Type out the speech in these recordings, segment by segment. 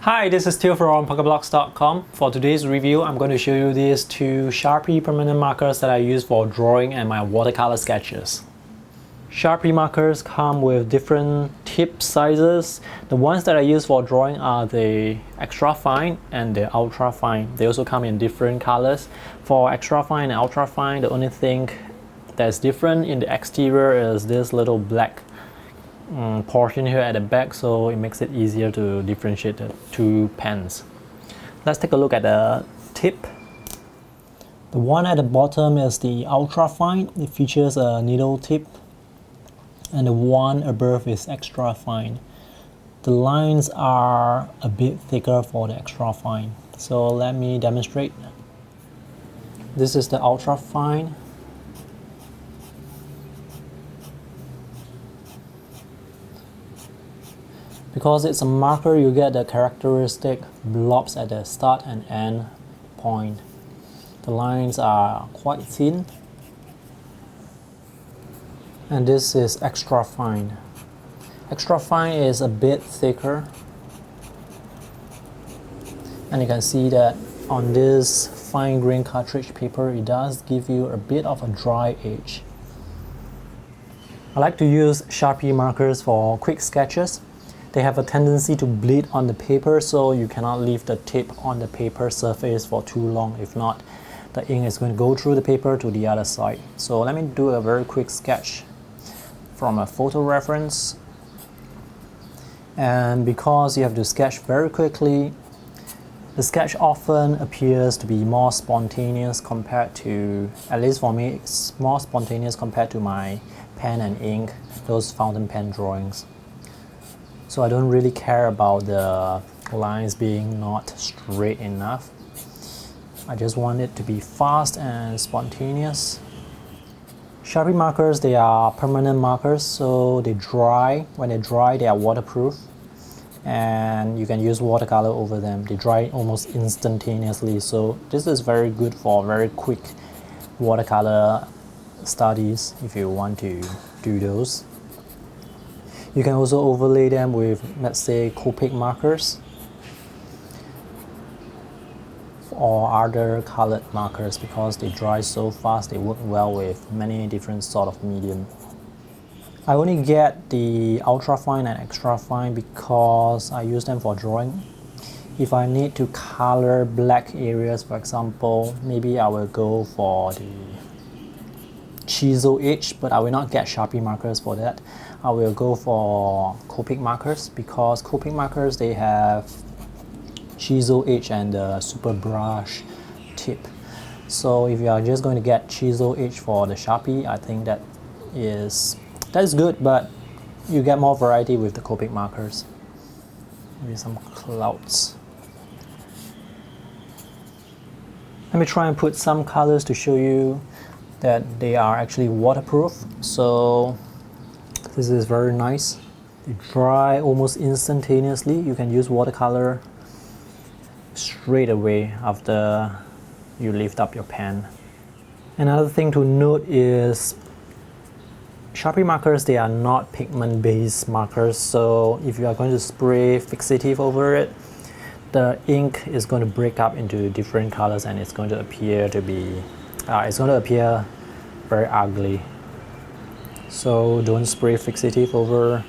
Hi, this is Theo from PocketBlocks.com. For today's review, I'm going to show you these two Sharpie permanent markers that I use for drawing and my watercolor sketches. Sharpie markers come with different tip sizes. The ones that I use for drawing are the extra fine and the ultra fine. They also come in different colors. For extra fine and ultra fine, the only thing that's different in the exterior is this little black portion here at the back, so it makes it easier to differentiate the two pens. Let's take a look at the tip. The one at the bottom is the ultra fine. It features a needle tip, and the one above is extra fine. The lines are a bit thicker for the extra fine, so let me demonstrate. This is the ultra fine. Because it's a marker, you get the characteristic blobs at the start and end point. The lines are quite thin. And this is extra fine. Extra fine is a bit thicker. And you can see that on this fine grain cartridge paper, it does give you a bit of a dry edge. I like to use Sharpie markers for quick sketches. They have a tendency to bleed on the paper, so you cannot leave the tip on the paper surface for too long. If not, the ink is going to go through the paper to the other side. So let me do a very quick sketch from a photo reference. And because you have to sketch very quickly, the sketch often appears to be more spontaneous compared to, at least for me, it's more spontaneous compared to my pen and ink, those fountain pen drawings. So I don't really care about the lines being not straight enough. I just want it to be fast and spontaneous. Sharpie markers, they are permanent markers, so they dry. When they dry, they are waterproof, and you can use watercolor over them. They dry almost instantaneously, so this is very good for very quick watercolor studies if you want to do those. You can also overlay them with, let's say, Copic markers or other colored markers, because they dry so fast, they work well with many different sort of medium. I only get the ultra fine and extra fine because I use them for drawing. If I need to color black areas, for example, maybe I will go for the chisel edge, but I will not get Sharpie markers for that. I will go for Copic markers, because Copic markers, they have chisel edge and the super brush tip. So if you are just going to get chisel edge for the Sharpie, I think that is good, but you get more variety with the Copic markers. Maybe some clouds. Let me try and put some colors to show you that they are actually waterproof. So this is very nice. They dry almost instantaneously. You can use watercolor straight away after you lift up your pen. Another thing to note is Sharpie markers, they are not pigment based markers, so if you are going to spray fixative over it, the ink is going to break up into different colors and it's going to appear very ugly. So don't spray fixative over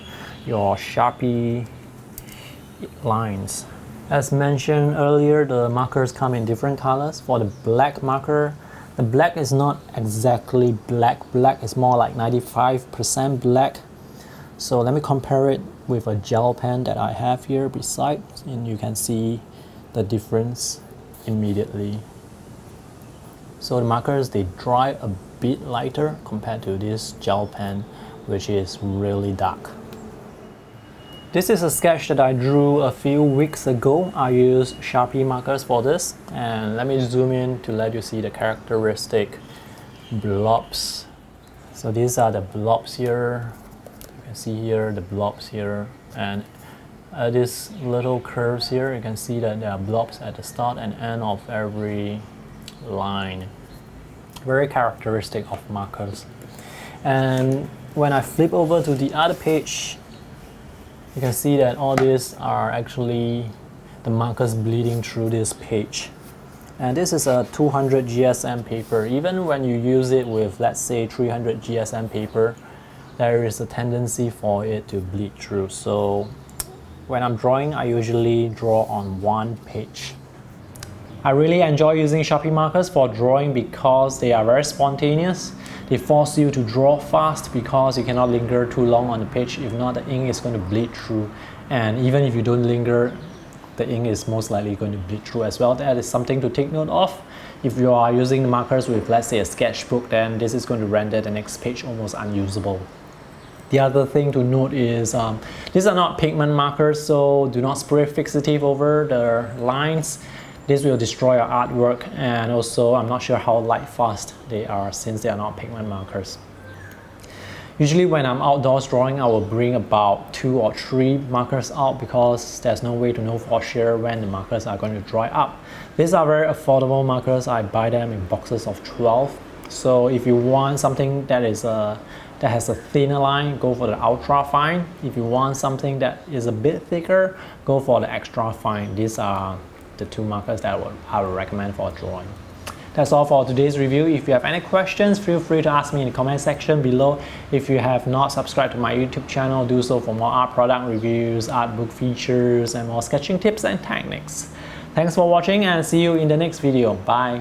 your Sharpie lines. As mentioned earlier, the markers come in different colors. For the black marker, the black is not exactly black. Black is more like 95% black. So let me compare it with a gel pen that I have here beside, and you can see the difference immediately. So the markers, they dry a bit lighter compared to this gel pen, which is really dark. This is a sketch that I drew a few weeks ago. I used Sharpie markers for this, and let me zoom in to let you see the characteristic blobs. So these are the blobs here. You can see here the blobs here, and these little curves here, you can see that there are blobs at the start and end of every line. Very characteristic of markers. And when I flip over to the other page, you can see that all these are actually the markers bleeding through this page. And this is a 200 GSM paper. Even when you use it with, let's say, 300 GSM paper, there is a tendency for it to bleed through. So when I'm drawing, I usually draw on one page. I really enjoy using Sharpie markers for drawing because they are very spontaneous. They force you to draw fast because you cannot linger too long on the page. If not, the ink is going to bleed through. And even if you don't linger, the ink is most likely going to bleed through as well. That is something to take note of. If you are using the markers with, let's say, a sketchbook, then this is going to render the next page almost unusable. The other thing to note is these are not pigment markers, so do not spray fixative over the lines. This will destroy your artwork, and also I'm not sure how light fast they are since they are not pigment markers. Usually when I'm outdoors drawing, I will bring about 2 or 3 markers out because there's no way to know for sure when the markers are going to dry up. These are very affordable markers. I buy them in boxes of 12. So if you want something that has a thinner line, go for the ultra fine. If you want something that is a bit thicker, go for the extra fine. These are the 2 markers that I would recommend for drawing. That's all for today's review. If you have any questions, feel free to ask me in the comment section below. If you have not subscribed to my YouTube channel, do so for more art product reviews, art book features, and more sketching tips and techniques. Thanks for watching and see you in the next video. Bye.